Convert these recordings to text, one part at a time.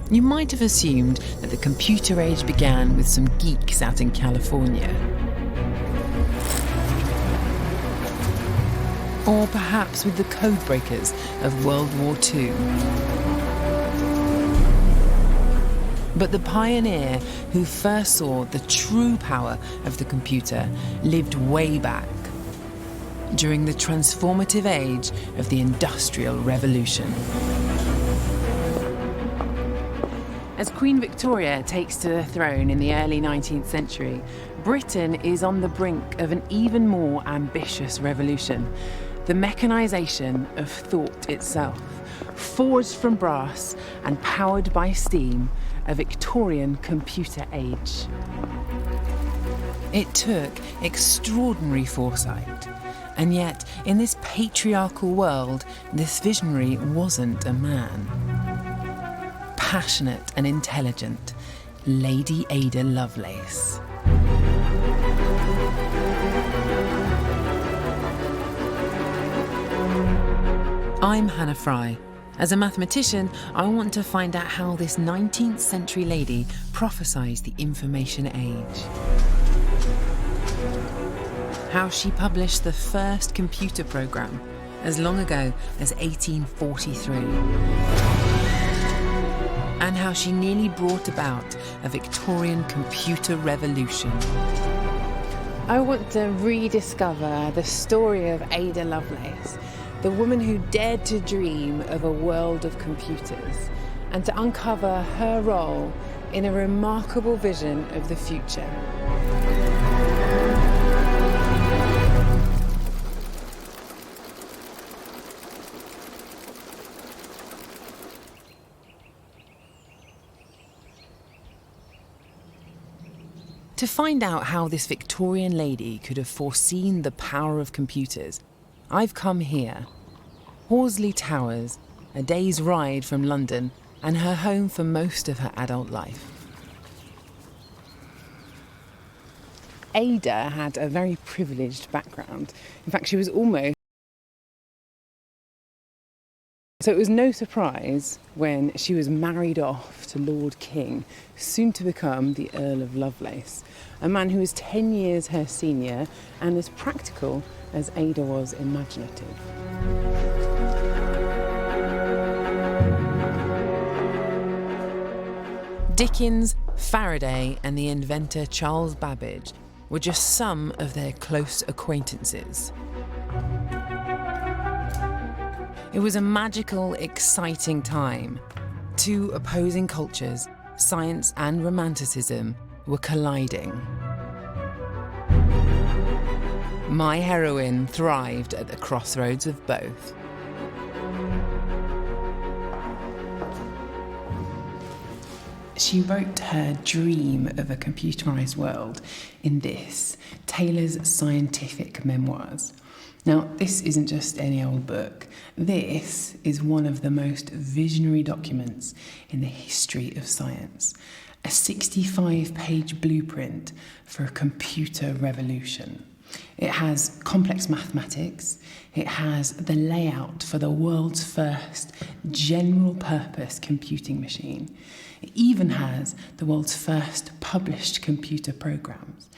You might have assumed that the computer age began with some geeks out in California. Or perhaps with the codebreakers of World War II. But the pioneer who first saw the true power of the computer lived way back, during the transformative age of the Industrial Revolution. As Queen Victoria takes to the throne in the early 19th century, Britain is on the brink of an even more ambitious revolution: the mechanisation of thought itself, forged from brass and powered by steam, a Victorian computer age. It took extraordinary foresight, and yet in this patriarchal world, this visionary wasn't a man. Passionate and intelligent, Lady Ada Lovelace. I'm Hannah Fry. As a mathematician, I want to find out how this 19th century lady prophesied the information age. How she published the first computer program as long ago as 1843. And how she nearly brought about a Victorian computer revolution. I want to rediscover the story of Ada Lovelace, the woman who dared to dream of a world of computers, and to uncover her role in a remarkable vision of the future. To find out how this Victorian lady could have foreseen the power of computers, I've come here. Horsley Towers, a day's ride from London and her home for most of her adult life. Ada had a very privileged background. In fact, she was almost... So it was no surprise when she was married off to Lord King, soon to become the Earl of Lovelace, a man who was 10 years her senior and as practical as Ada was imaginative. Dickens, Faraday and the inventor Charles Babbage were just some of their close acquaintances. It was a magical, exciting time. Two opposing cultures, science and romanticism, were colliding. My heroine thrived at the crossroads of both. She wrote her dream of a computerised world in this, Taylor's Scientific Memoirs. Now, this isn't just any old book. This is one of the most visionary documents in the history of science. A 65-page blueprint for a computer revolution. It has complex mathematics. It has the layout for the world's first general-purpose computing machine. It even has the world's first published computer programs.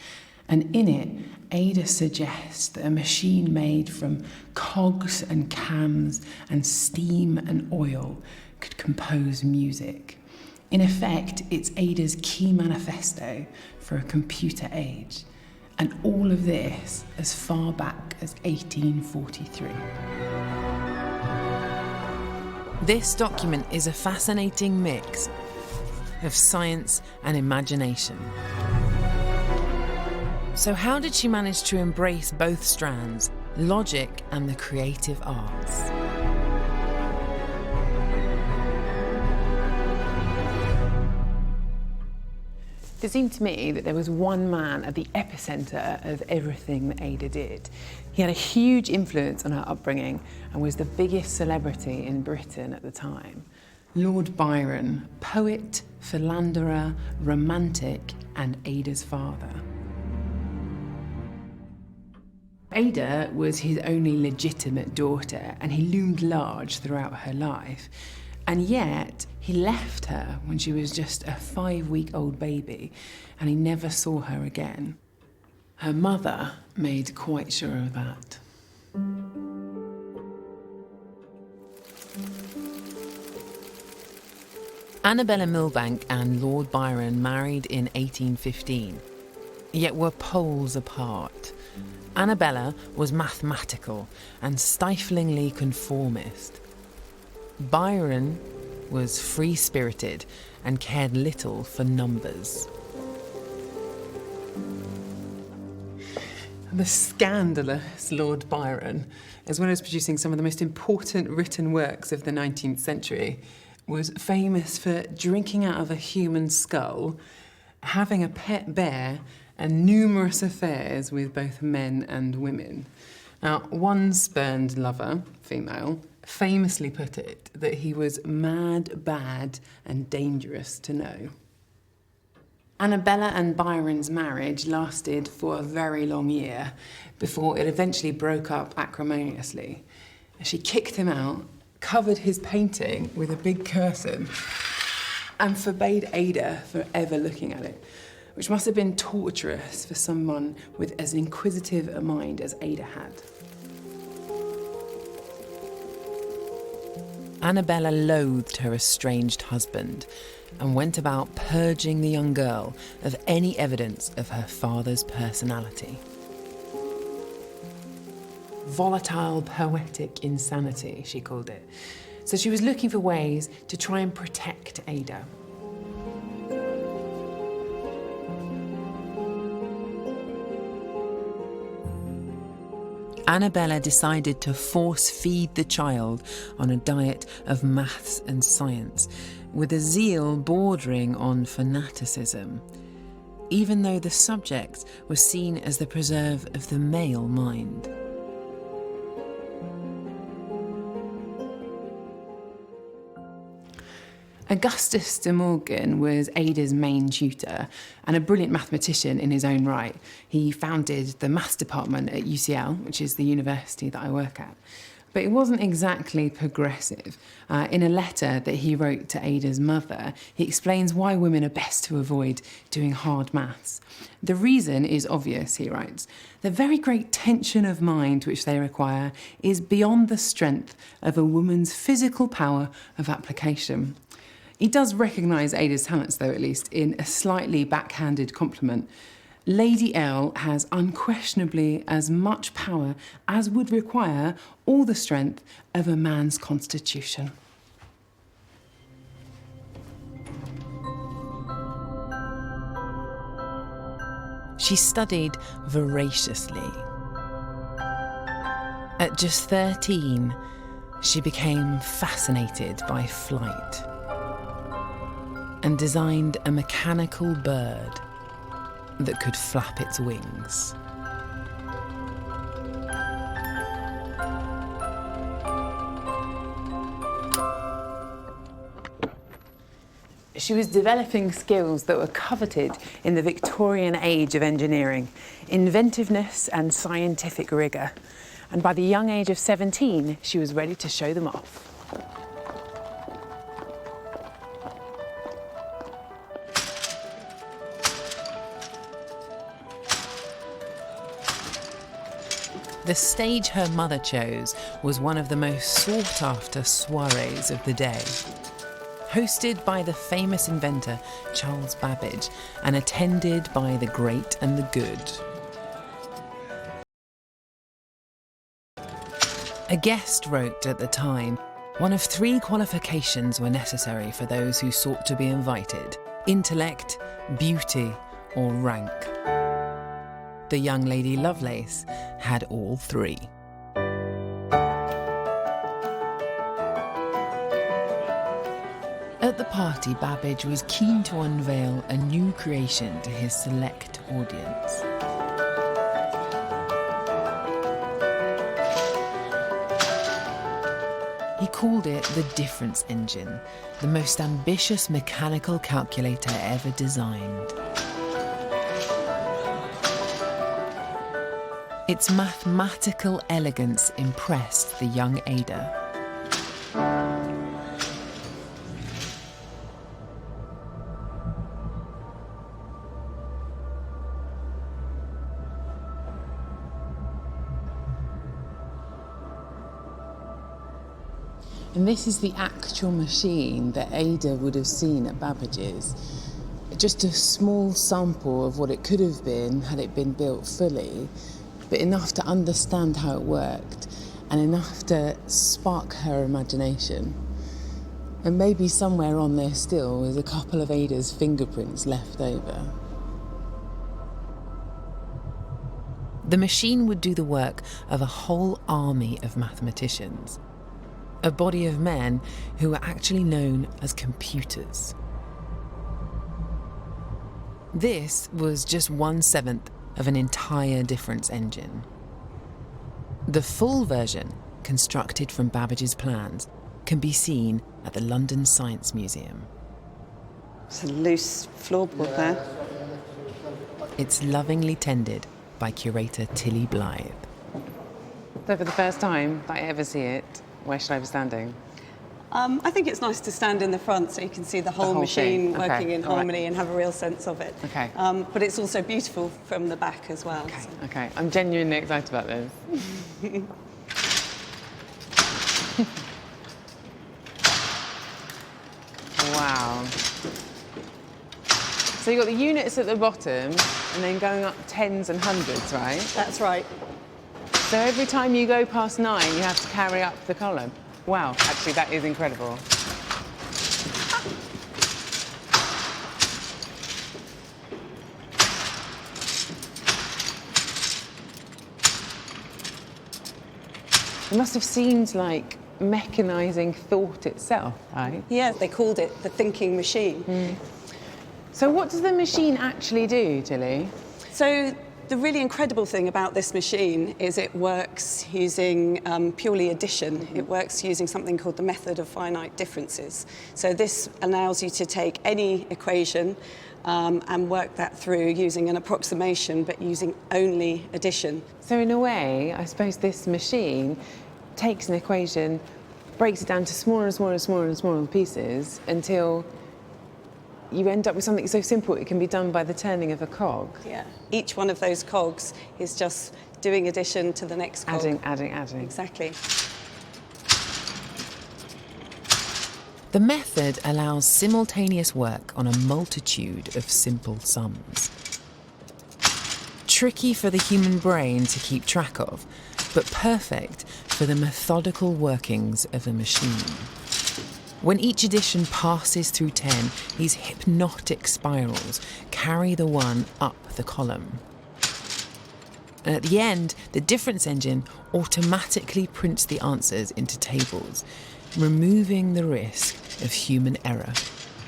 And in it, Ada suggests that a machine made from cogs and cams and steam and oil could compose music. In effect, it's Ada's key manifesto for a computer age. And all of this as far back as 1843. This document is a fascinating mix of science and imagination. So how did she manage to embrace both strands, logic and the creative arts? It seemed to me that there was one man at the epicenter of everything that Ada did. He had a huge influence on her upbringing and was the biggest celebrity in Britain at the time. Lord Byron, poet, philanderer, romantic, and Ada's father. Ada was his only legitimate daughter, and he loomed large throughout her life. And yet, he left her when she was just a 5-week-old baby, and he never saw her again. Her mother made quite sure of that. Annabella Milbank and Lord Byron married in 1815, yet were poles apart. Annabella was mathematical and stiflingly conformist. Byron was free-spirited and cared little for numbers. The scandalous Lord Byron, as well as producing some of the most important written works of the 19th century, was famous for drinking out of a human skull, having a pet bear, and numerous affairs with both men and women. Now, one spurned lover, female, famously put it that he was mad, bad, and dangerous to know. Annabella and Byron's marriage lasted for a very long year before it eventually broke up acrimoniously. She kicked him out, covered his painting with a big curtain, and forbade Ada from ever looking at it, which must have been torturous for someone with as inquisitive a mind as Ada had. Annabella loathed her estranged husband and went about purging the young girl of any evidence of her father's personality. Volatile, poetic insanity, she called it. So she was looking for ways to try and protect Ada. Annabella decided to force-feed the child on a diet of maths and science, with a zeal bordering on fanaticism, even though the subject was seen as the preserve of the male mind. Augustus de Morgan was Ada's main tutor and a brilliant mathematician in his own right. He founded the maths department at UCL, which is the university that I work at. But it wasn't exactly progressive. In a letter that he wrote to Ada's mother, he explains why women are best to avoid doing hard maths. The reason is obvious, he writes. The very great tension of mind which they require is beyond the strength of a woman's physical power of application. He does recognise Ada's talents, though, at least, in a slightly backhanded compliment. Lady L has unquestionably as much power as would require all the strength of a man's constitution. She studied voraciously. At just 13, she became fascinated by flight and designed a mechanical bird that could flap its wings. She was developing skills that were coveted in the Victorian age of engineering, inventiveness and scientific rigour. And by the young age of 17, she was ready to show them off. The stage her mother chose was one of the most sought-after soirees of the day. Hosted by the famous inventor Charles Babbage and attended by the great and the good. A guest wrote at the time, one of 3 qualifications were necessary for those who sought to be invited: intellect, beauty, or rank. The young Lady Lovelace had all 3. At the party, Babbage was keen to unveil a new creation to his select audience. He called it the Difference Engine, the most ambitious mechanical calculator ever designed. Its mathematical elegance impressed the young Ada. And this is the actual machine that Ada would have seen at Babbage's. Just a small sample of what it could have been had it been built fully, but enough to understand how it worked and enough to spark her imagination. And maybe somewhere on there still is a couple of Ada's fingerprints left over. The machine would do the work of a whole army of mathematicians, a body of men who were actually known as computers. This was just 1/7 of an entire difference engine. The full version, constructed from Babbage's plans, can be seen at the London Science Museum. It's a loose floorboard there. It's lovingly tended by curator Tilly Blythe. So for the first time that I ever see it, where should I be standing? I think it's nice to stand in the front so you can see the whole machine thing. working Okay. in harmony and have a real sense of it. Okay. But it's also beautiful from the back as well. Okay, So. okay. I'm genuinely excited about this. Wow. So you've got the units at the bottom and then going up tens and hundreds, right? That's right. So every time you go past 9, you have to carry up the column. Wow, actually that is incredible. It must have seemed like mechanising thought itself, right? Yeah, they called it the thinking machine. So what does the machine actually do, Tilly? So the really incredible thing about this machine is it works using purely addition. It works using something called the method of finite differences. So this allows you to take any equation and work that through using an approximation, but using only addition. So in a way, I suppose this machine takes an equation, breaks it down to smaller and smaller and smaller and smaller pieces until you end up with something so simple it can be done by the turning of a cog. Yeah. Each one of those cogs is just doing addition to the next cog. Adding. Exactly. The method allows simultaneous work on a multitude of simple sums. Tricky for the human brain to keep track of, but perfect for the methodical workings of a machine. When each addition passes through 10, these hypnotic spirals carry the one up the column. And at the end, the difference engine automatically prints the answers into tables, removing the risk of human error.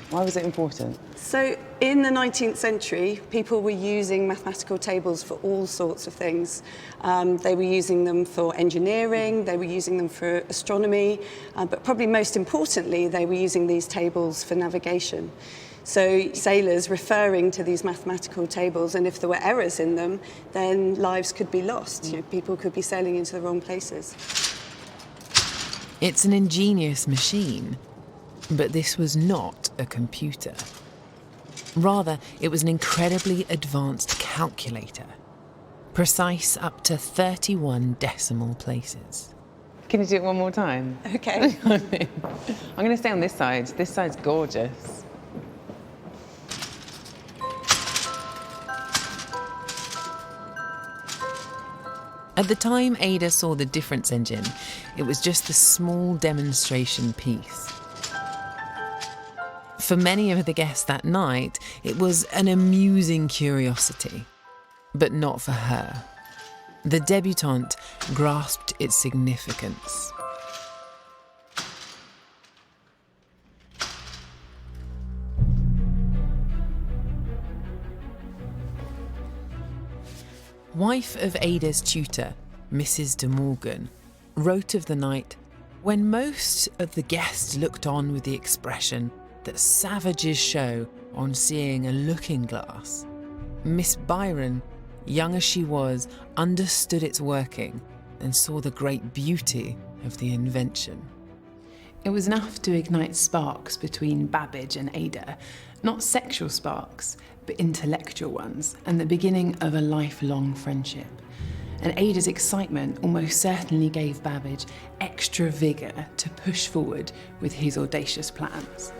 Why was it important? So in the 19th century, people were using mathematical tables for all sorts of things. They were using them for engineering, they were using them for astronomy, but probably most importantly, they were using these tables for navigation. So sailors referring to these mathematical tables, and if there were errors in them, then lives could be lost. You know, people could be sailing into the wrong places. It's an ingenious machine, but this was not a computer. Rather, it was an incredibly advanced calculator, precise up to 31 decimal places. Can you do it one more time? Okay. I'm going to stay on this side. This side's gorgeous. At the time Ada saw the difference engine, it was just a small demonstration piece. For many of the guests that night, it was an amusing curiosity, but not for her. The debutante grasped its significance. Wife of Ada's tutor, Mrs. de Morgan, wrote of the night, when most of the guests looked on with the expression that savages show on seeing a looking glass, Miss Byron, young as she was, understood its working and saw the great beauty of the invention. It was enough to ignite sparks between Babbage and Ada, not sexual sparks, but intellectual ones, and the beginning of a lifelong friendship. And Ada's excitement almost certainly gave Babbage extra vigour to push forward with his audacious plans.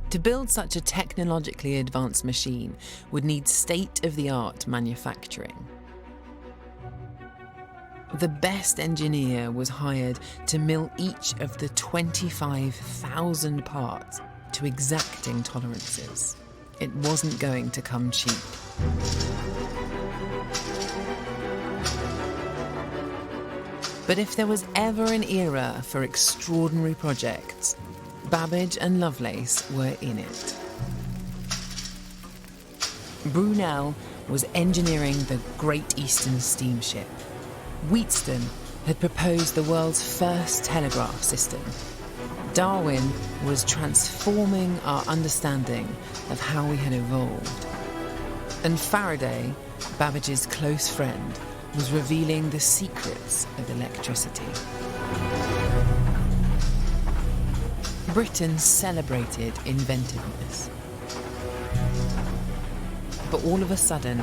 To build such a technologically advanced machine would need state-of-the-art manufacturing. The best engineer was hired to mill each of the 25,000 parts to exacting tolerances. It wasn't going to come cheap. But if there was ever an era for extraordinary projects, Babbage and Lovelace were in it. Brunel was engineering the Great Eastern Steamship. Wheatstone had proposed the world's first telegraph system. Darwin was transforming our understanding of how we had evolved. And Faraday, Babbage's close friend, was revealing the secrets of electricity. Britain celebrated inventiveness. But all of a sudden,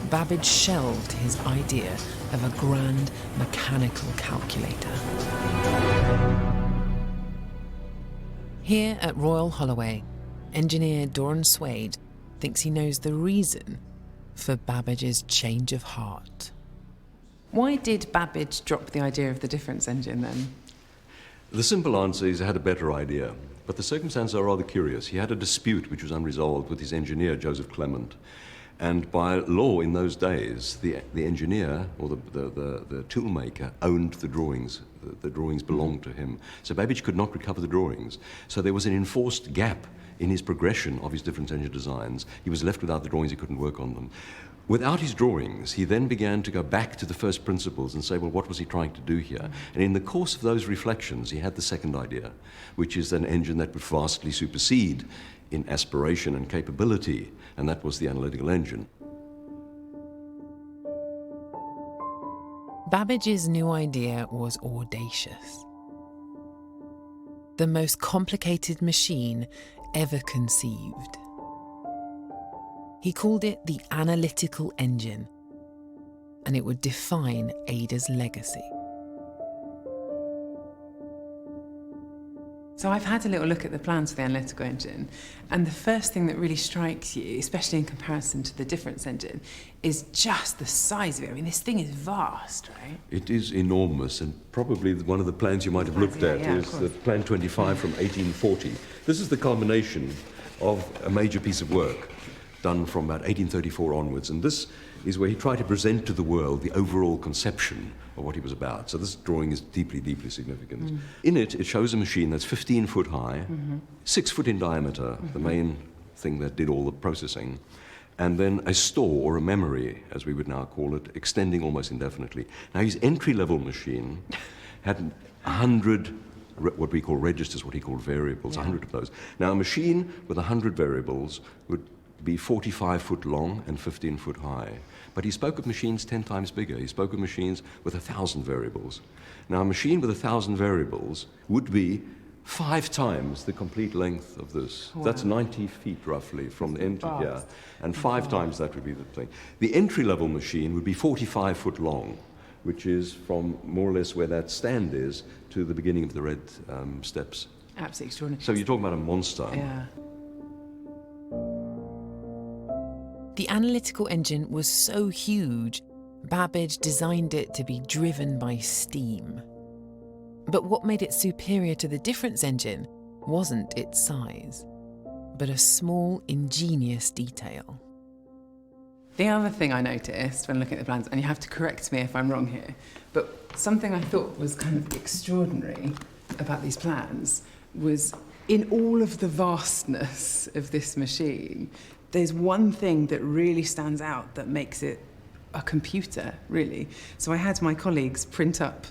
Babbage shelved his idea of a grand mechanical calculator. Here at Royal Holloway, engineer Doran Swade thinks he knows the reason for Babbage's change of heart. Why did Babbage drop the idea of the difference engine then? The simple answer is he had a better idea, but the circumstances are rather curious. He had a dispute which was unresolved with his engineer, Joseph Clement. And by law in those days, the engineer or the toolmaker owned the drawings. The drawings belonged to him. So Babbage could not recover the drawings. So there was an enforced gap in his progression of his different engine designs. He was left without the drawings, he couldn't work on them. Without his drawings, he then began to go back to the first principles and say, well, what was he trying to do here? And in the course of those reflections, he had the second idea, which is an engine that would vastly supersede in aspiration and capability, and that was the analytical engine. Babbage's new idea was audacious. The most complicated machine ever conceived. He called it the analytical engine, and it would define Ada's legacy. So I've had a little look at the plans for the analytical engine, and the first thing that really strikes you, especially in comparison to the difference engine, is just the size of it. I mean, this thing is vast, right? It is enormous, and probably one of the plans you might have looked at is the Plan 25 from 1840. This is the culmination of a major piece of work done from about 1834 onwards, and this is where he tried to present to the world the overall conception of what he was about. So this drawing is deeply, deeply significant. In it, it shows a machine that's 15 foot high, 6 foot in diameter, the main thing that did all the processing, and then a store or a memory, as we would now call it, extending almost indefinitely. Now, his entry-level machine had 100 what we call registers, what he called variables, 100 of those. Now, a machine with 100 variables would be 45 foot long and 15 foot high. But he spoke of machines 10 times bigger. He spoke of machines with 1,000 variables. Now, a machine with 1,000 variables would be 5 times the complete length of this. Wow. That's 90 feet roughly from the end to here. And 5 times that would be the thing. The entry-level machine would be 45 foot long, which is from more or less where that stand is to the beginning of the red steps. Absolutely extraordinary. So you're talking about a monster. Yeah. The analytical engine was so huge, Babbage designed it to be driven by steam. But what made it superior to the difference engine wasn't its size, but a small, ingenious detail. The other thing I noticed when looking at the plans, and you have to correct me if I'm wrong here, but something I thought was kind of extraordinary about these plans was in all of the vastness of this machine, there's one thing that really stands out that makes it a computer, really. So I had my colleagues print up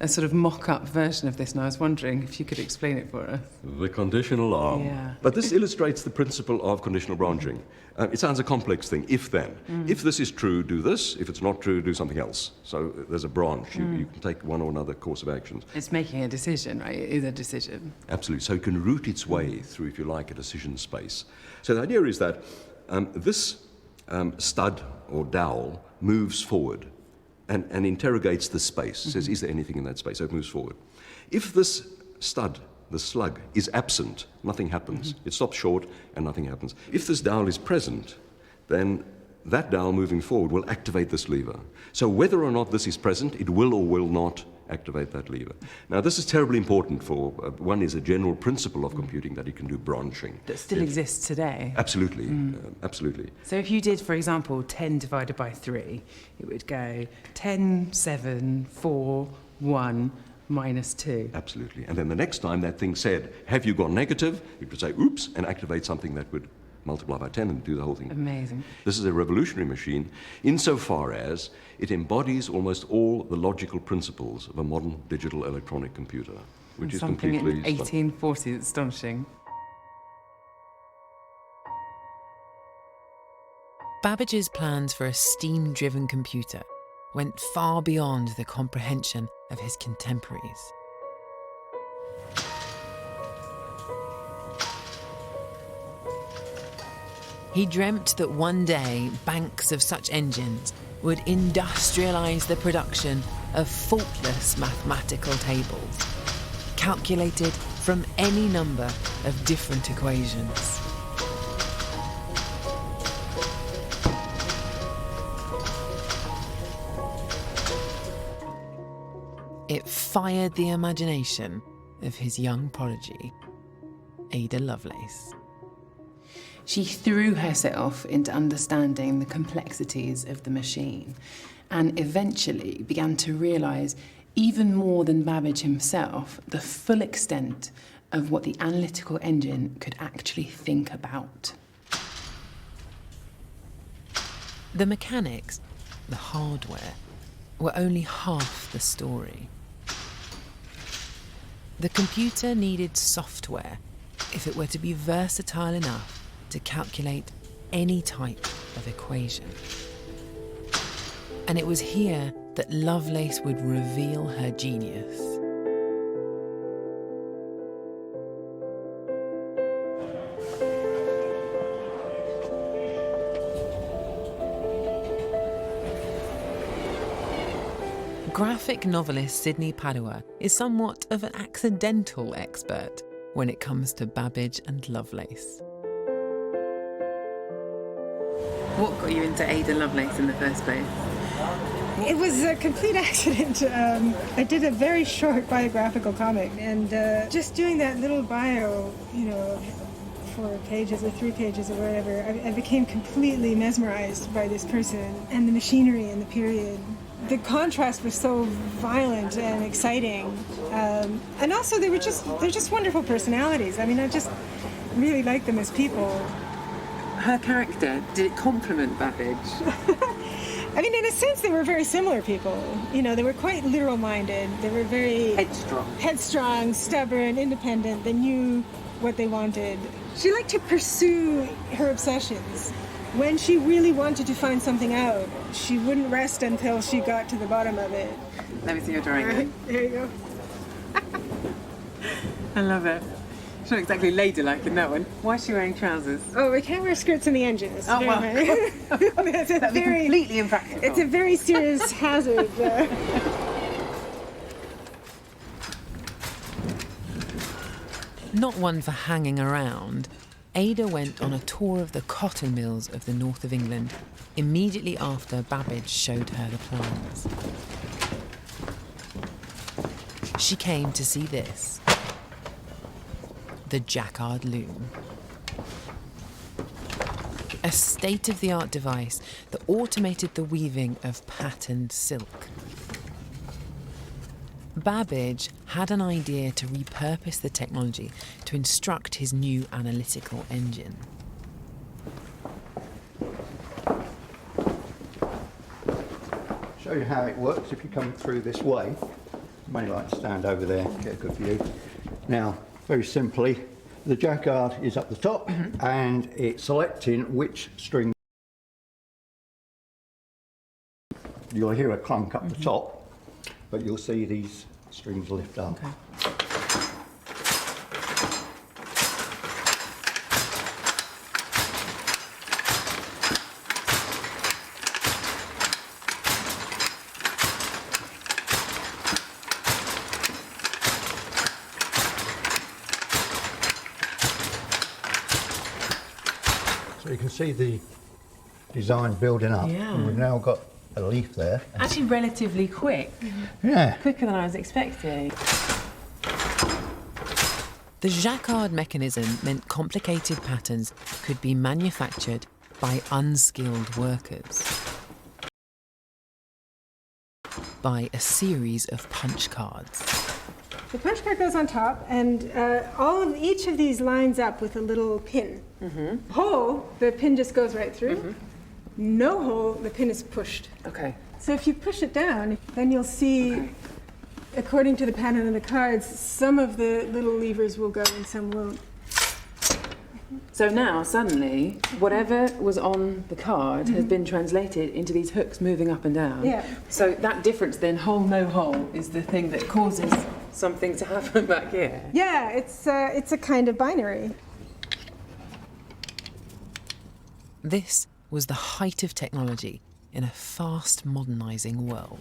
a sort of mock-up version of this, and I was wondering if you could explain it for us. The conditional arm. Yeah. But this illustrates the principle of conditional branching. It sounds a complex thing, if-then. If this is true, do this. If it's not true, do something else. So there's a branch. You can take one or another course of actions. It's making a decision, right? It is a decision. Absolutely. So it can route its way through, if you like, a decision space. So the idea is that This stud or dowel moves forward and interrogates the space, says, is there anything in that space? So it moves forward. If this stud, the slug, is absent, nothing happens. It stops short and nothing happens. If this dowel is present, then that dowel moving forward will activate this lever. So whether or not this is present, it will or will not activate that lever. Now, this is terribly important for, one is a general principle of computing that it can do branching. That still exists today. Absolutely, absolutely. So if you did, for example, 10 divided by 3, it would go 10, 7, 4, 1, minus 2. Absolutely. And then the next time that thing said, have you gone negative? It would say, oops, and activate something that would multiply by 10 and do the whole thing. Amazing. This is a revolutionary machine insofar as it embodies almost all the logical principles of a modern digital electronic computer, which is Something completely... in 1840 that's astonishing. Babbage's plans for a steam-driven computer went far beyond the comprehension of his contemporaries. He dreamt that one day banks of such engines would industrialise the production of faultless mathematical tables, calculated from any number of different equations. It fired the imagination of his young prodigy, Ada Lovelace. She threw herself into understanding the complexities of the machine and eventually began to realise, even more than Babbage himself, the full extent of what the analytical engine could actually think about. The mechanics, the hardware, were only half the story. The computer needed software if it were to be versatile enough to calculate any type of equation. And it was here that Lovelace would reveal her genius. Graphic novelist Sidney Padua is somewhat of an accidental expert when it comes to Babbage and Lovelace. What got you into Ada Lovelace in the first place? It was a complete accident. I did a very short biographical comic, and just doing that little bio, 4 pages or 3 pages or whatever, I became completely mesmerized by this person and the machinery and the period. The contrast was so violent and exciting, and also they're just wonderful personalities. I mean, I just really like them as people. Her character, did it complement Babbage? I mean, in a sense, they were very similar people. They were quite literal-minded. They were very headstrong, stubborn, independent. They knew what they wanted. She liked to pursue her obsessions. When she really wanted to find something out, she wouldn't rest until she got to the bottom of it. Let me see your drawing. Right, there you go. I love it. She's not exactly ladylike in that one. Why is she wearing trousers? Oh, we can't wear skirts in the engine. It's Oh, well. That'd be completely impractical. It's a very serious hazard. Not one for hanging around, Ada went on a tour of the cotton mills of the north of England immediately after Babbage showed her the plans. She came to see this. The Jacquard loom. A state-of-the-art device that automated the weaving of patterned silk. Babbage had an idea to repurpose the technology to instruct his new analytical engine. Show you how it works if you come through this way. You may like to stand over there, get a good view. Now, very simply, the Jacquard is up the top and it's selecting which string. You'll hear a clunk up the top, but you'll see these strings lift up. Okay. see the design building up. Yeah. And we've now got a leaf there. Actually relatively quick. Yeah. Quicker than I was expecting. The jacquard mechanism meant complicated patterns could be manufactured by unskilled workers, by a series of punch cards. The punch card goes on top, and each of these lines up with a little pin. Hole, the pin just goes right through. No hole, the pin is pushed. Okay. So if you push it down, then you'll see, according to the pattern of the cards, some of the little levers will go and some won't. So now, suddenly, whatever was on the card has been translated into these hooks moving up and down. Yeah. So that difference then, hole, no hole, is the thing that causes something to happen back here. Yeah, it's a kind of binary. This was the height of technology in a fast modernising world.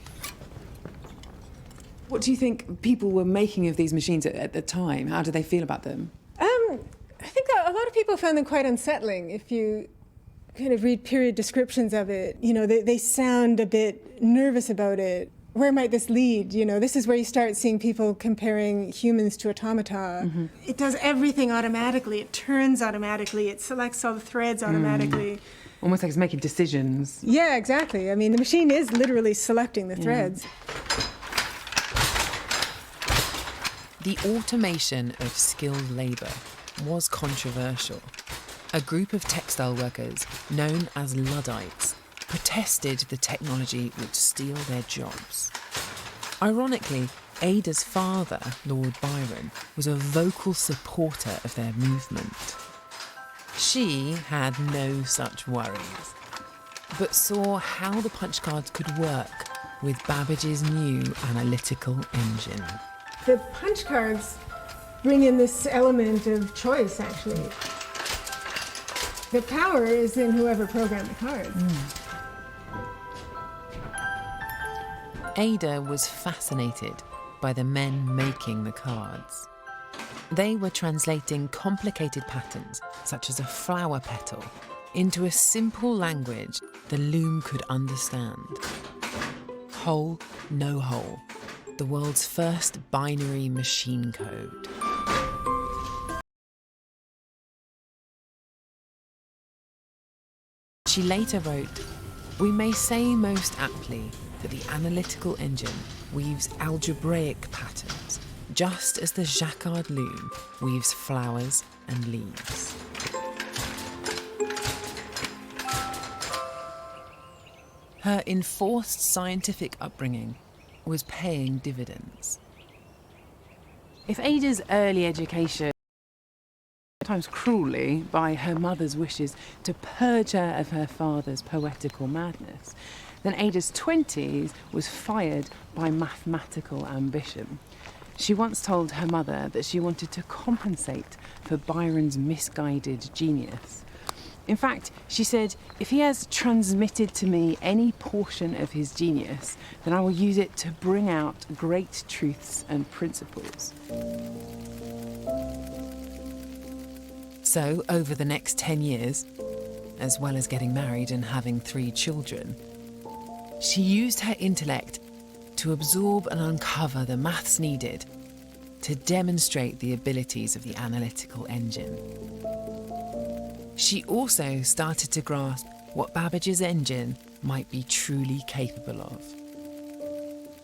What do you think people were making of these machines at the time? How did they feel about them? I think a lot of people found them quite unsettling. If you kind of read period descriptions of it, you know, they sound a bit nervous about it. Where might this lead? You know, this is where you start seeing people comparing humans to automata. It does everything automatically. It turns automatically. It selects all the threads automatically. Almost like it's making decisions. Yeah, exactly. I mean, the machine is literally selecting the threads. The automation of skilled labour was controversial. A group of textile workers, known as Luddites, protested the technology would steal their jobs. Ironically, Ada's father, Lord Byron, was a vocal supporter of their movement. She had no such worries, but saw how the punch cards could work with Babbage's new analytical engine. The punch cards bring in this element of choice, actually. The power is in whoever programmed the cards. Ada was fascinated by the men making the cards. They were translating complicated patterns, such as a flower petal, into a simple language the loom could understand. Hole, no hole, the world's first binary machine code. She later wrote, "We may say most aptly that the analytical engine weaves algebraic patterns, just as the jacquard loom weaves flowers and leaves." Her enforced scientific upbringing was paying dividends. If Ada's early education, sometimes cruelly by her mother's wishes to purge her of her father's poetical madness, then Ada's 20s was fired by mathematical ambition. She once told her mother that she wanted to compensate for Byron's misguided genius. In fact, she said, "If he has transmitted to me any portion of his genius, then I will use it to bring out great truths and principles." So, over the next 10 years, as well as getting married and having 3 children, she used her intellect to absorb and uncover the maths needed to demonstrate the abilities of the analytical engine. She also started to grasp what Babbage's engine might be truly capable of.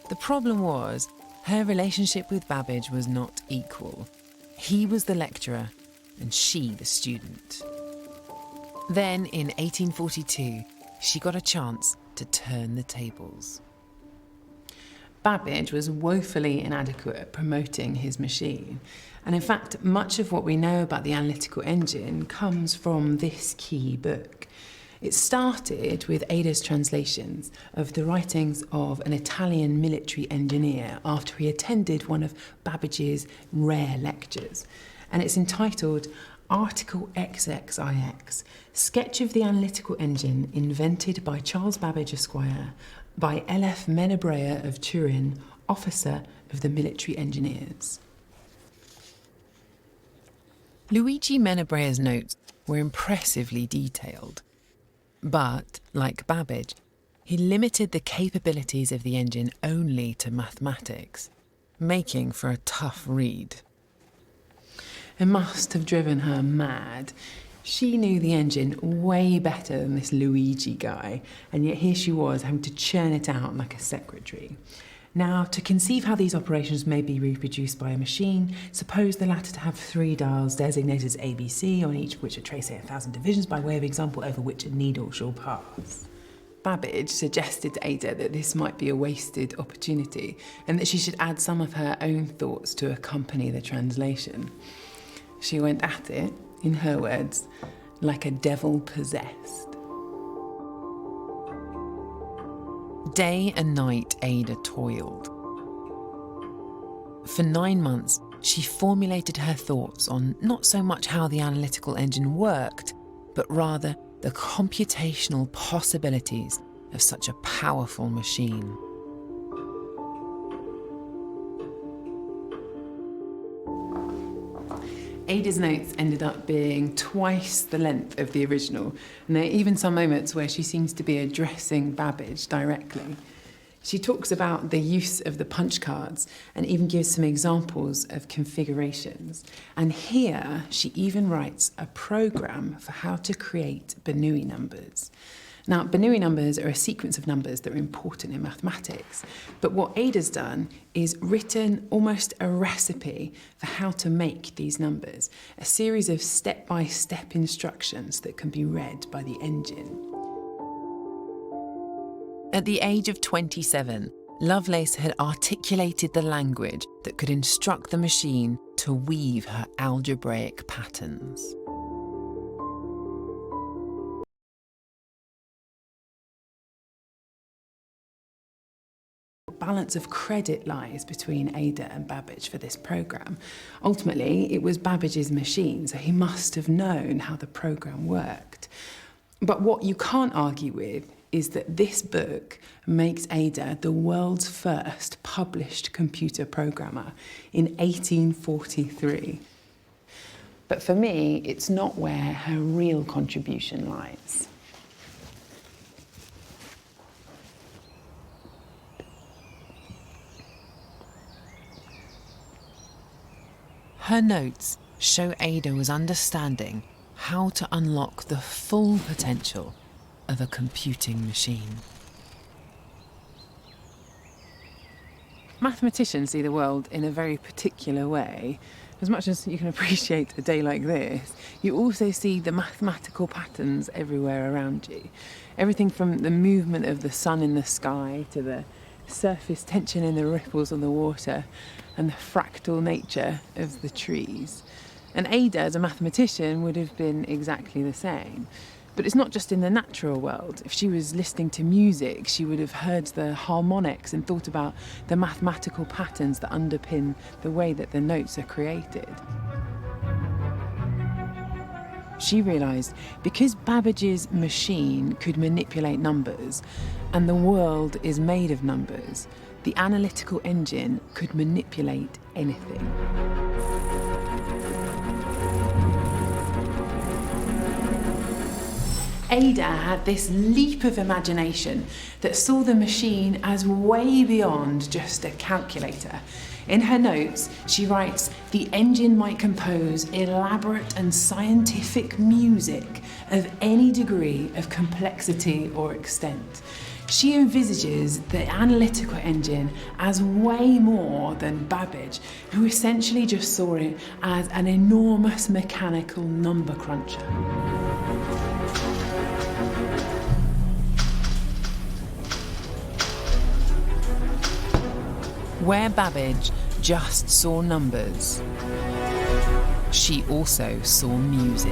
The problem was, her relationship with Babbage was not equal. He was the lecturer and she the student. Then, in 1842, she got a chance to turn the tables. Babbage was woefully inadequate at promoting his machine. And in fact, much of what we know about the analytical engine comes from this key book. It started with Ada's translations of the writings of an Italian military engineer after he attended one of Babbage's rare lectures. And it's entitled Article XXIX, Sketch of the Analytical Engine invented by Charles Babbage, Esquire, by L.F. Menabrea of Turin, officer of the military engineers. Luigi Menabrea's notes were impressively detailed. But, like Babbage, he limited the capabilities of the engine only to mathematics, making for a tough read. It must have driven her mad. She knew the engine way better than this Luigi guy, and yet here she was having to churn it out like a secretary. Now, to conceive how these operations may be reproduced by a machine, suppose the latter to have 3 dials designated as ABC, on each of which are traced 1,000 divisions by way of example over which a needle shall pass. Babbage suggested to Ada that this might be a wasted opportunity and that she should add some of her own thoughts to accompany the translation. She went at it, in her words, like a devil possessed. Day and night Ada toiled. For 9 months, she formulated her thoughts on not so much how the analytical engine worked, but rather the computational possibilities of such a powerful machine. Ada's notes ended up being twice the length of the original, and there are even some moments where she seems to be addressing Babbage directly. She talks about the use of the punch cards and even gives some examples of configurations. And here she even writes a program for how to create Bernoulli numbers. Now, Bernoulli numbers are a sequence of numbers that are important in mathematics, but what Ada's done is written almost a recipe for how to make these numbers, a series of step-by-step instructions that can be read by the engine. At the age of 27, Lovelace had articulated the language that could instruct the machine to weave her algebraic patterns. Balance of credit lies between Ada and Babbage for this programme. Ultimately, it was Babbage's machine, so he must have known how the programme worked. But what you can't argue with is that this book makes Ada the world's first published computer programmer in 1843. But for me, it's not where her real contribution lies. Her notes show Ada was understanding how to unlock the full potential of a computing machine. Mathematicians see the world in a very particular way. As much as you can appreciate a day like this, you also see the mathematical patterns everywhere around you. Everything from the movement of the sun in the sky to the surface tension in the ripples on the water and the fractal nature of the trees. And Ada, as a mathematician, would have been exactly the same. But it's not just in the natural world. If she was listening to music, she would have heard the harmonics and thought about the mathematical patterns that underpin the way that the notes are created. She realised because Babbage's machine could manipulate numbers, and the world is made of numbers, the analytical engine could manipulate anything. Ada had this leap of imagination that saw the machine as way beyond just a calculator. In her notes, she writes, the engine might compose elaborate and scientific music of any degree of complexity or extent. She envisages the analytical engine as way more than Babbage, who essentially just saw it as an enormous mechanical number cruncher. Where Babbage just saw numbers, she also saw music.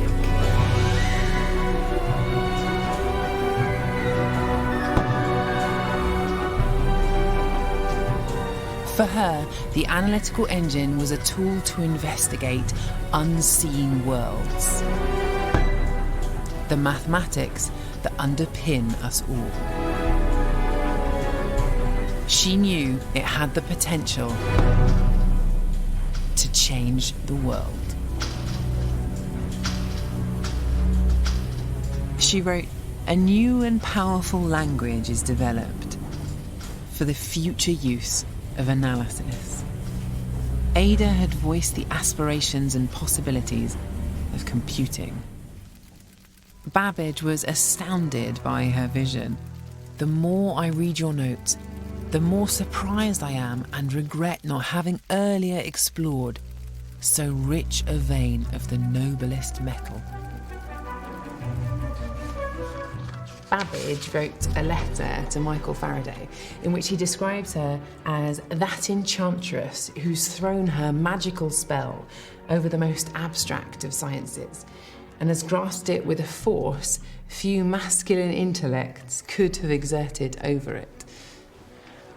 For her, the analytical engine was a tool to investigate unseen worlds, the mathematics that underpin us all. She knew it had the potential to change the world. She wrote, "A new and powerful language is developed for the future use of analysis." Ada had voiced the aspirations and possibilities of computing. Babbage was astounded by her vision. "The more I read your notes, the more surprised I am and regret not having earlier explored so rich a vein of the noblest metal." Babbage wrote a letter to Michael Faraday in which he describes her as that enchantress who's thrown her magical spell over the most abstract of sciences and has grasped it with a force few masculine intellects could have exerted over it.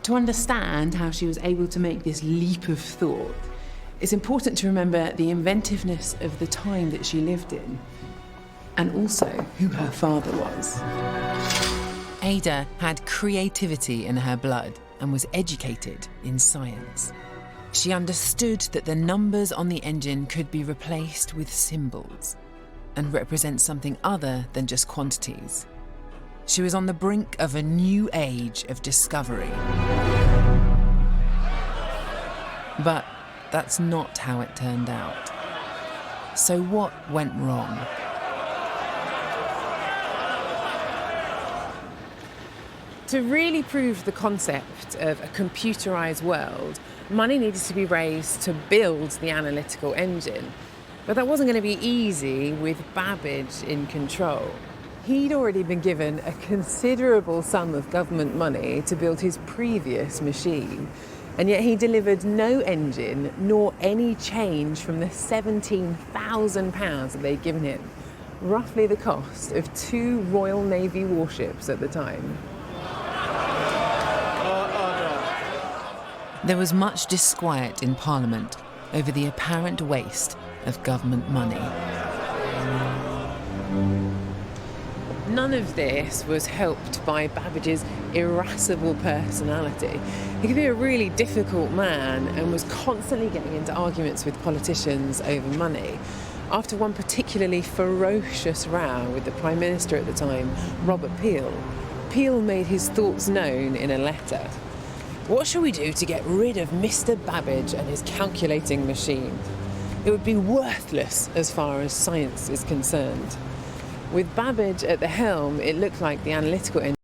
To understand how she was able to make this leap of thought, it's important to remember the inventiveness of the time that she lived in, and also who her father was. Ada had creativity in her blood and was educated in science. She understood that the numbers on the engine could be replaced with symbols and represent something other than just quantities. She was on the brink of a new age of discovery. But that's not how it turned out. So what went wrong? To really prove the concept of a computerised world, money needed to be raised to build the analytical engine. But that wasn't going to be easy with Babbage in control. He'd already been given a considerable sum of government money to build his previous machine, and yet he delivered no engine nor any change from the £17,000 that they'd given him, roughly the cost of 2 Royal Navy warships at the time. There was much disquiet in Parliament over the apparent waste of government money. None of this was helped by Babbage's irascible personality. He could be a really difficult man and was constantly getting into arguments with politicians over money. After one particularly ferocious row with the Prime Minister at the time, Robert Peel, Peel made his thoughts known in a letter. "What shall we do to get rid of Mr. Babbage and his calculating machine? It would be worthless as far as science is concerned." With Babbage at the helm, it looked like the analytical engine.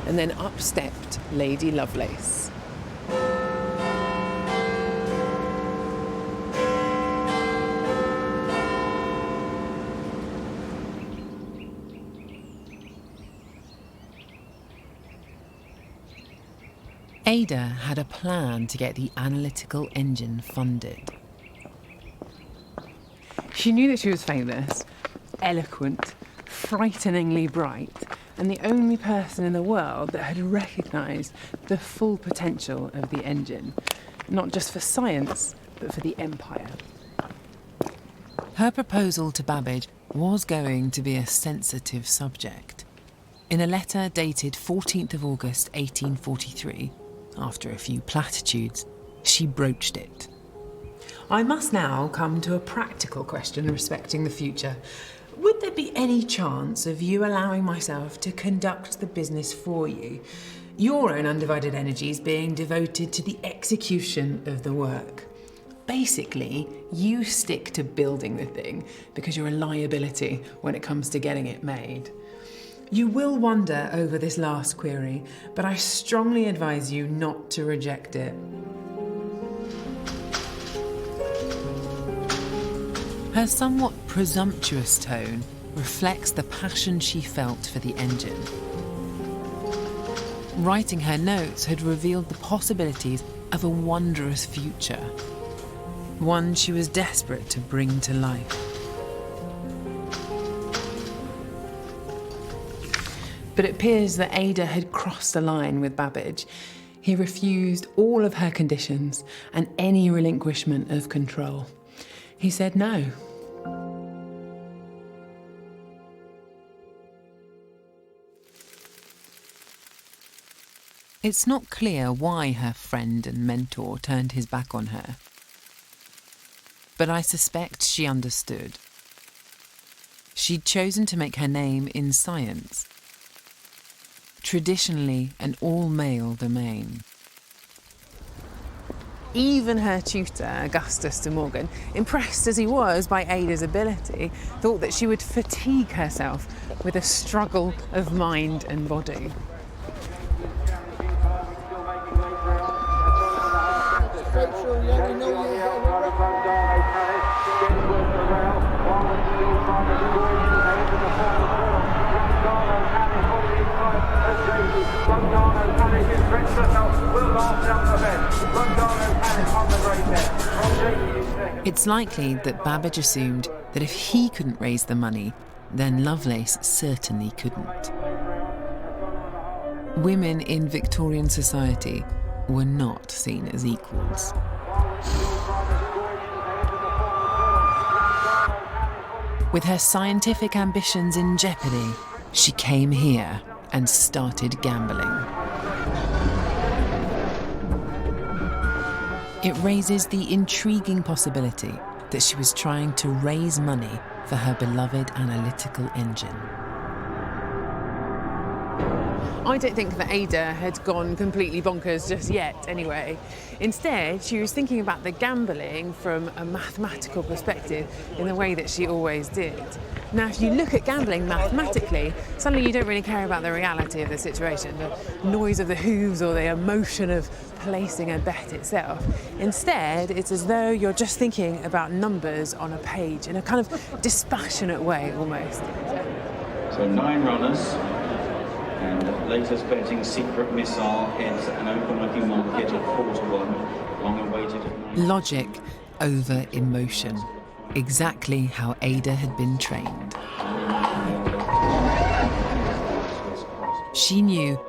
And then up stepped Lady Lovelace. Ada had a plan to get the analytical engine funded. She knew that she was famous, eloquent, frighteningly bright, and the only person in the world that had recognised the full potential of the engine, not just for science, but for the empire. Her proposal to Babbage was going to be a sensitive subject. In a letter dated 14th of August 1843, after a few platitudes, she broached it. I must now come to a practical question respecting the future. Would there be any chance of you allowing myself to conduct the business for you, your own undivided energies being devoted to the execution of the work? Basically, you stick to building the thing because you're a liability when it comes to getting it made. You will wonder over this last query, but I strongly advise you not to reject it. Her somewhat presumptuous tone reflects the passion she felt for the engine. Writing her notes had revealed the possibilities of a wondrous future, one she was desperate to bring to life. But it appears that Ada had crossed the line with Babbage. He refused all of her conditions and any relinquishment of control. He said no. It's not clear why her friend and mentor turned his back on her. But I suspect she understood. She'd chosen to make her name in science, traditionally an all-male domain. Even her tutor, Augustus de Morgan, impressed as he was by Ada's ability, thought that she would fatigue herself with a struggle of mind and body. It's likely that Babbage assumed that if he couldn't raise the money, then Lovelace certainly couldn't. Women in Victorian society were not seen as equals. With her scientific ambitions in jeopardy, she came here and started gambling. It raises the intriguing possibility that she was trying to raise money for her beloved analytical engine. I don't think that Ada had gone completely bonkers just yet, anyway. Instead, she was thinking about the gambling from a mathematical perspective in the way that she always did. Now, if you look at gambling mathematically, suddenly you don't really care about the reality of the situation, the noise of the hooves or the emotion of placing a bet itself. Instead, it's as though you're just thinking about numbers on a page in a kind of dispassionate way, almost. So 9 runners. And latest betting secret missile heads an open-looking market at 4-1, long awaited at 9. Logic over emotion. Exactly how Ada had been trained. She knew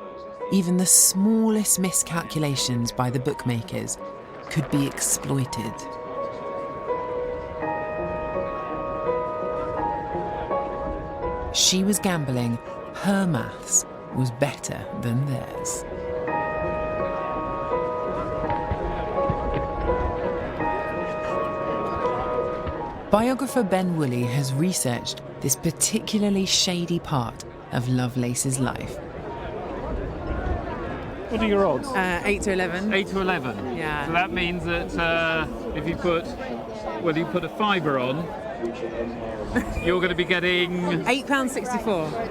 even the smallest miscalculations by the bookmakers could be exploited. She was gambling. Her maths was better than theirs. Biographer Ben Woolley has researched this particularly shady part of Lovelace's life. What are your odds? 8 to 11. 8 to 11. Yeah. So that means that if you put, well, you put a fiver on, you're going to be getting £8.64.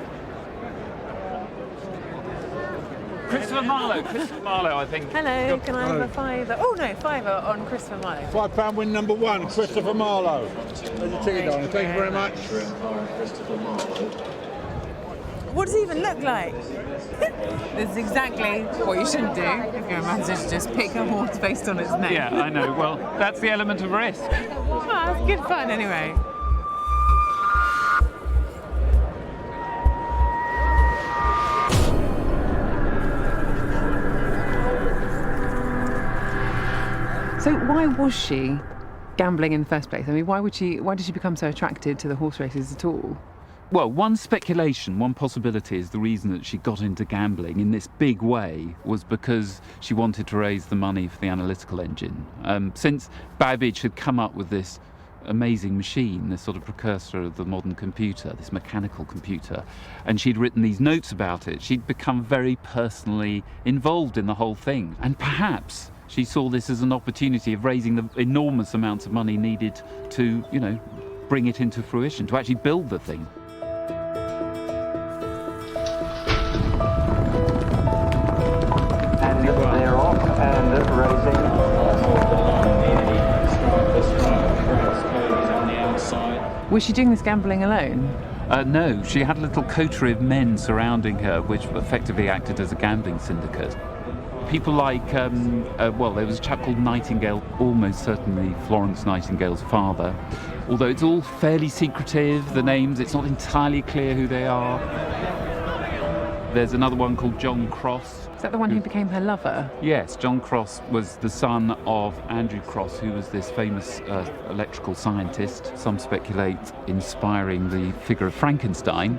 Christopher Marlowe, I think. Hello, can I have a fiver? Oh no, fiver on Christopher Marlowe. £5 win number 1, Christopher Marlowe. There's your ticket, darling. Thank you very much. What does he even look like? This is exactly what you shouldn't do if you're a manager, just pick a horse based on its name. Yeah, I know. Well, that's the element of risk. Well, it's good fun anyway. So why was she gambling in the first place? I mean, why did she become so attracted to the horse races at all? Well, one speculation, one possibility is the reason that she got into gambling in this big way was because she wanted to raise the money for the analytical engine. Since Babbage had come up with this amazing machine, this sort of precursor of the modern computer, this mechanical computer, and she'd written these notes about it, she'd become very personally involved in the whole thing. And perhaps she saw this as an opportunity of raising the enormous amounts of money needed to, you know, bring it into fruition, to actually build the thing. And they're off and raising. Was she doing this gambling alone? No, she had a little coterie of men surrounding her, which effectively acted as a gambling syndicate. People like, well, there was a chap called Nightingale, almost certainly Florence Nightingale's father. Although it's all fairly secretive, the names, it's not entirely clear who they are. There's another one called John Cross. Is that the one who became her lover? Yes, John Cross was the son of Andrew Cross, who was this famous electrical scientist, some speculate inspiring the figure of Frankenstein.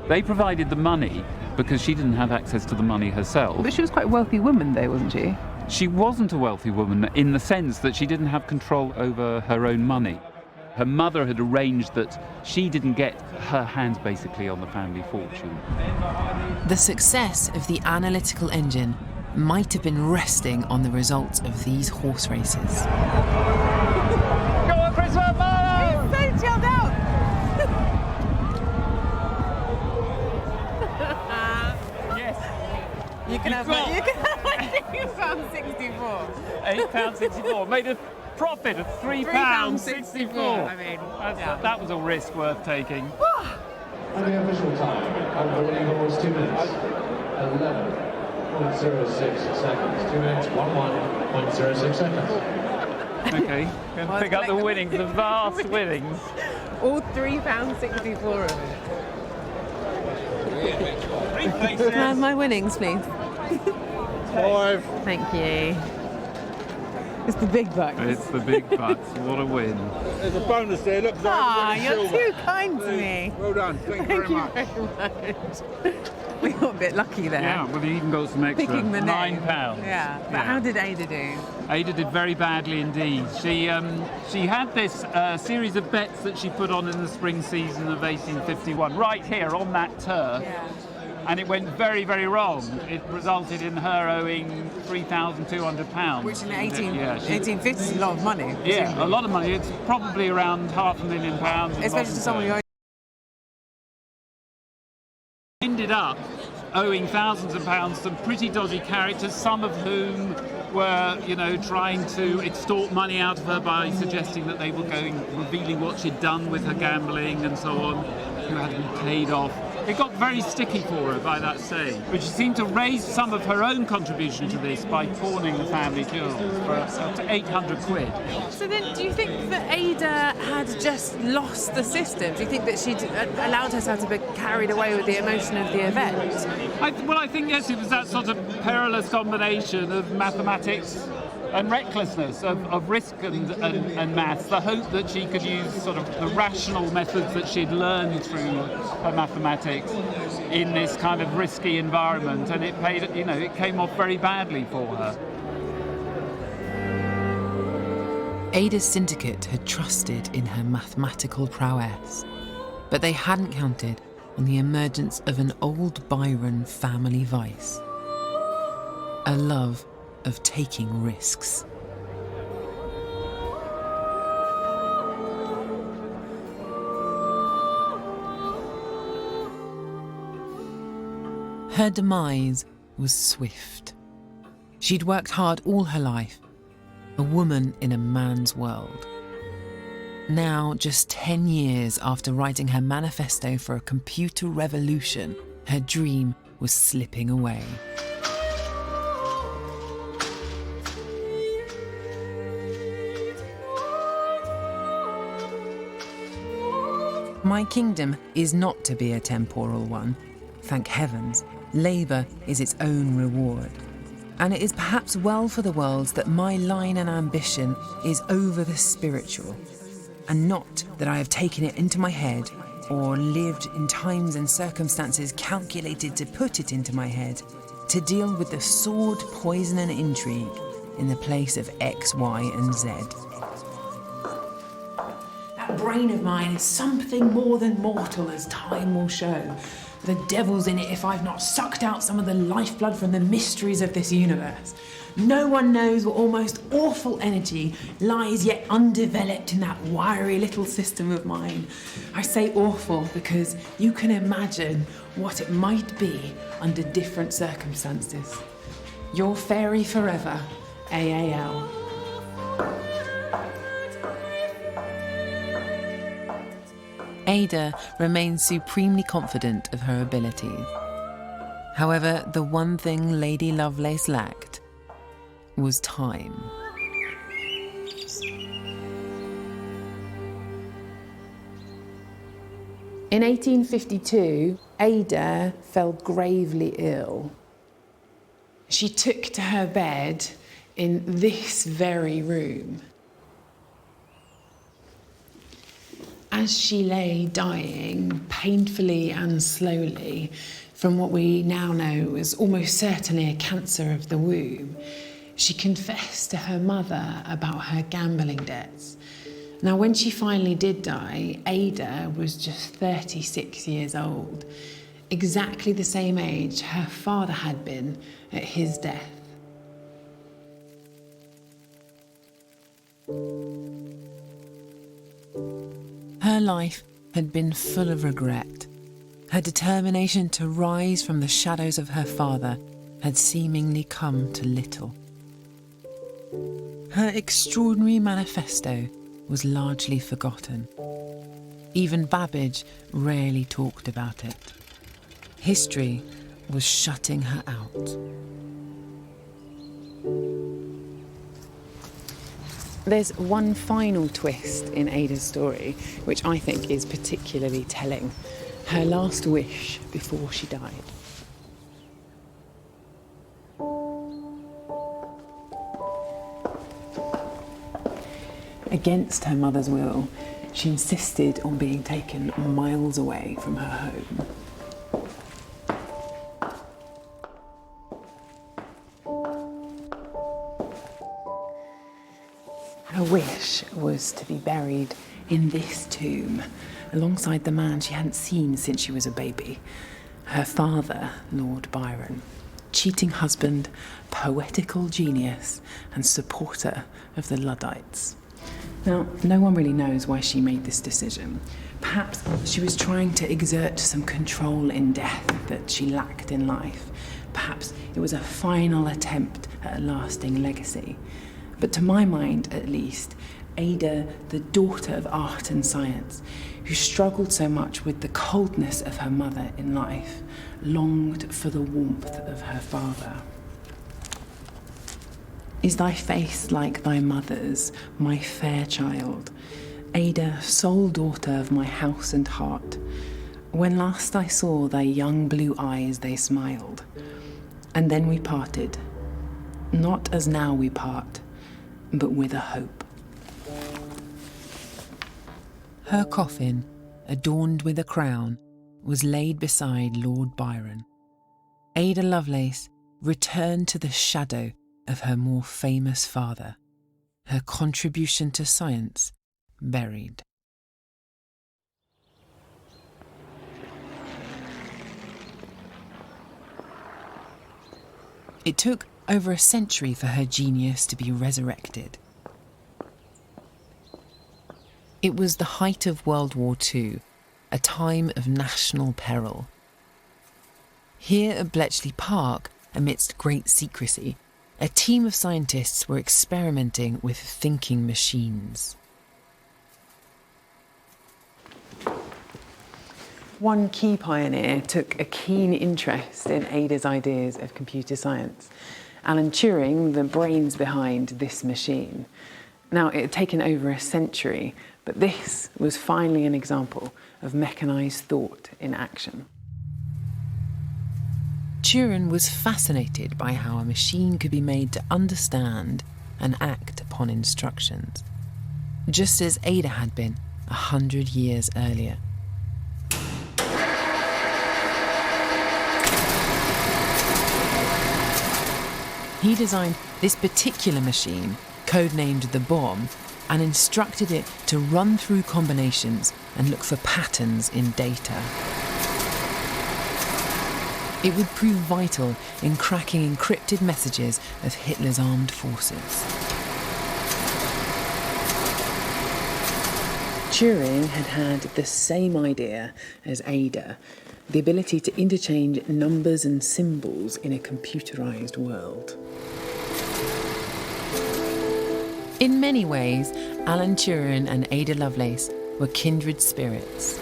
They provided the money because she didn't have access to the money herself. But she was quite a wealthy woman, though, wasn't she? She wasn't a wealthy woman in the sense that she didn't have control over her own money. Her mother had arranged that she didn't get her hands basically on the family fortune. The success of the analytical engine might have been resting on the results of these horse races. Go on, Christopher Marlowe! He's so chilled out! Yes. You can have my £8.64. £8.64. Made a profit of £3.64. I mean, that was a risk worth taking. And the official time of the winning horse, 2 minutes, 11.06 seconds. 2 minutes, 11.06 seconds. Okay, going to pick up the winnings, the vast winnings. All £3.64 of it. Can I have my winnings, please? 5. Thank you. It's the big bucks. It's the big bucks. What a win. There's a bonus there. Look, You're too kind to me. Well done. Thank you very much. We got a bit lucky there. Yeah, well, you even got some extra. Picking the name. £9. Yeah. But how did Ada do? Ada did very badly indeed. She had this series of bets that she put on in the spring season of 1851, right here on that turf. Yeah. And it went very, very wrong. It resulted in her owing £3,200. Which in the 1850s is a lot of money. Yeah, presumably. a lot of money. It's probably around £500,000. Especially to someone who ended up owing thousands of pounds to pretty dodgy characters, some of whom were, trying to extort money out of her by suggesting that they were revealing what she'd done with her gambling and so on, who had to be paid off. It got very sticky for her by that stage, but she seemed to raise some of her own contribution to this by pawning the family jewels for up to 800 quid. So then, do you think that Ada had just lost the system? Do you think that she'd allowed herself to be carried away with the emotion of the event? I think, yes, it was that sort of perilous combination of mathematics and recklessness, of risk and maths, the hope that she could use sort of the rational methods that she'd learned through her mathematics in this kind of risky environment, and it came off very badly for her. Ada's syndicate had trusted in her mathematical prowess, but they hadn't counted on the emergence of an old Byron family vice, a love of taking risks. Her demise was swift. She'd worked hard all her life, a woman in a man's world. Now, just 10 years after writing her manifesto for a computer revolution, her dream was slipping away. My kingdom is not to be a temporal one. Thank heavens, labour is its own reward. And it is perhaps well for the world that my line and ambition is over the spiritual, and not that I have taken it into my head or lived in times and circumstances calculated to put it into my head to deal with the sword, poison and intrigue in the place of X, Y and Z. That brain of mine is something more than mortal, as time will show. The devil's in it if I've not sucked out some of the lifeblood from the mysteries of this universe. No one knows what almost awful energy lies yet undeveloped in that wiry little system of mine. I say awful because you can imagine what it might be under different circumstances. Your fairy forever, AAL. Ada remains supremely confident of her abilities. However, the one thing Lady Lovelace lacked was time. In 1852, Ada fell gravely ill. She took to her bed in this very room. as she lay dying, painfully and slowly, from what we now know was almost certainly a cancer of the womb, she confessed to her mother about her gambling debts. Now, when she finally did die, Ada was just 36 years old, exactly the same age her father had been at his death. Her life had been full of regret. Her determination to rise from the shadows of her father had seemingly come to little. Her extraordinary manifesto was largely forgotten. Even Babbage rarely talked about it. History was shutting her out. There's one final twist in Ada's story, which I think is particularly telling. Her last wish before she died. Against her mother's will, she insisted on being taken miles away from her home. Her wish was to be buried in this tomb, alongside the man she hadn't seen since she was a baby, her father, Lord Byron, cheating husband, poetical genius, and supporter of the Luddites. Now, no one really knows why she made this decision. Perhaps she was trying to exert some control in death that she lacked in life. Perhaps it was a final attempt at a lasting legacy. But to my mind, at least, Ada, the daughter of art and science, who struggled so much with the coldness of her mother in life, longed for the warmth of her father. Is thy face like thy mother's, my fair child? Ada, sole daughter of my house and heart. When last I saw thy young blue eyes, they smiled. And then we parted, not as now we part, but with a hope. Her coffin, adorned with a crown, was laid beside Lord Byron. Ada Lovelace returned to the shadow of her more famous father, her contribution to science buried. It took over a century for her genius to be resurrected. It was the height of World War II, a time of national peril. Here at Bletchley Park, amidst great secrecy, a team of scientists were experimenting with thinking machines. One key pioneer took a keen interest in Ada's ideas of computer science. Alan Turing, the brains behind this machine. Now, it had taken over a century, but this was finally an example of mechanised thought in action. Turing was fascinated by how a machine could be made to understand and act upon instructions, just as Ada had been 100 years earlier. He designed this particular machine, codenamed the Bomb, and instructed it to run through combinations and look for patterns in data. It would prove vital in cracking encrypted messages of Hitler's armed forces. Turing had had the same idea as Ada, the ability to interchange numbers and symbols in a computerised world. In many ways, Alan Turing and Ada Lovelace were kindred spirits.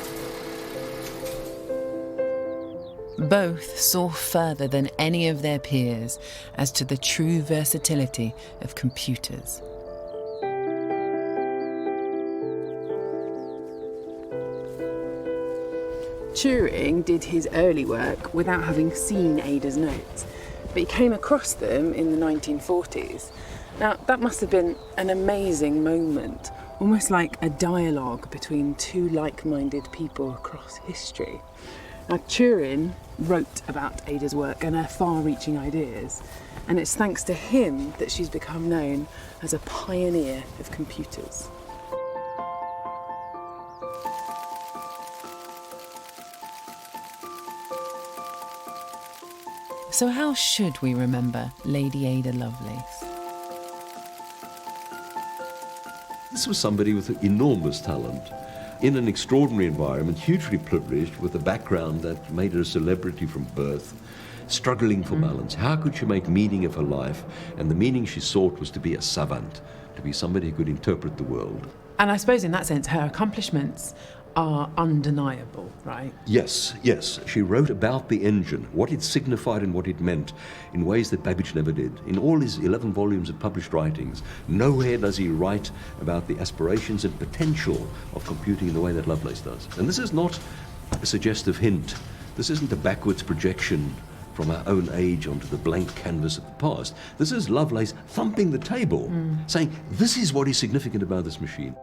Both saw further than any of their peers as to the true versatility of computers. Turing did his early work without having seen Ada's notes, but he came across them in the 1940s. Now, that must have been an amazing moment, almost like a dialogue between two like-minded people across history. Now, Turing wrote about Ada's work and her far-reaching ideas, and it's thanks to him that she's become known as a pioneer of computers. So how should we remember Lady Ada Lovelace? This was somebody with enormous talent, in an extraordinary environment, hugely privileged, with a background that made her a celebrity from birth, struggling for balance. How could she make meaning of her life? And the meaning she sought was to be a savant, to be somebody who could interpret the world. And I suppose in that sense, her accomplishments are undeniable, right? Yes, yes. She wrote about the engine, what it signified and what it meant, in ways that Babbage never did. In all his 11 volumes of published writings, nowhere does he write about the aspirations and potential of computing in the way that Lovelace does. And this is not a suggestive hint. This isn't a backwards projection from our own age onto the blank canvas of the past. This is Lovelace thumping the table, saying, this is what is significant about this machine.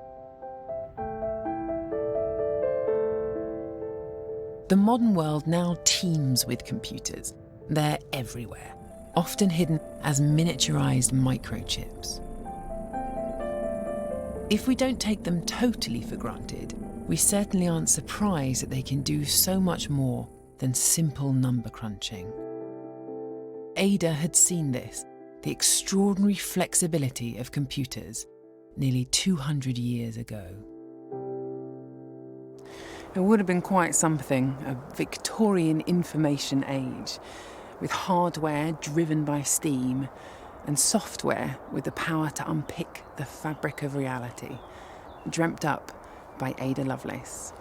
The modern world now teems with computers. They're everywhere, often hidden as miniaturized microchips. If we don't take them totally for granted, we certainly aren't surprised that they can do so much more than simple number crunching. Ada had seen this, the extraordinary flexibility of computers, nearly 200 years ago. It would have been quite something, a Victorian information age, with hardware driven by steam and software with the power to unpick the fabric of reality, dreamt up by Ada Lovelace.